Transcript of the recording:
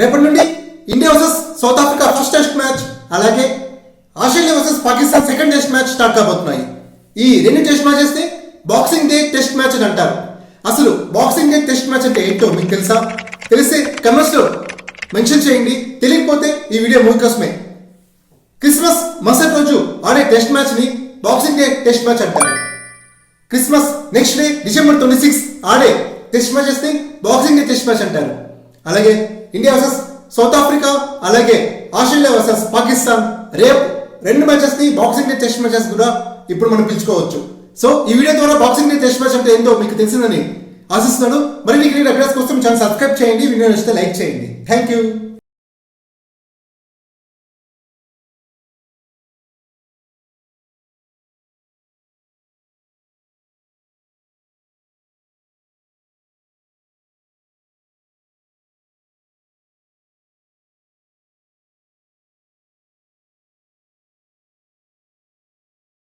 రేపటి నుండి India versus South Africa first test match, అలాగే Australia versus Pakistan second test match start కాబోతున్నాయి. ఈ రెండు టెస్ట్ మ్యాచెస్ ని బాక్సింగ్ డే టెస్ట్ మ్యాచ్ అని అంటారు. అసలు బాక్సింగ్ డే టెస్ట్ మ్యాచ్ అంటే ఏంటో మీకు తెలుసా? తెలిస్తే కమెంట్స్ లో మెన్షన్ చేయండి. తెలియకపోతే ఈ వీడియో మూవీ కోసమే. క్రిస్మస్ మరుసటి రోజు ఆడే టెస్ట్ మ్యాచ్ ని బాక్సింగ్ డే టెస్ట్ మ్యాచ్ అంటారు. క్రిస్మస్ నెక్స్ట్ డే December 26 ఆడే టెస్ట్ మ్యాచెస్ ని బాక్సింగ్ డే టెస్ట్ మ్యాచ్ అంటారు. అలాగే ఇండియా వర్సెస్ సౌత్ ఆఫ్రికా, అలాగే ఆస్ట్రేలియా వర్సెస్ పాకిస్తాన్ రేపు రెండు మ్యాచెస్ ని బాక్సింగ్ డే టెస్ట్ మ్యాచెస్ కూడా ఇప్పుడు మనం పిలుచుకోవచ్చు. సో ఈ వీడియో ద్వారా బాక్సింగ్ డే టెస్ట్ మ్యాచ్ అంటే ఏంటో మీకు తెలిసిందని ఆశిస్తున్నాను. మరి మీకు అప్డేట్స్ కోసం ఛానల్ సబ్స్క్రైబ్ చేయండి, వీడియో నచ్చితే లైక్ చేయండి. Thank you.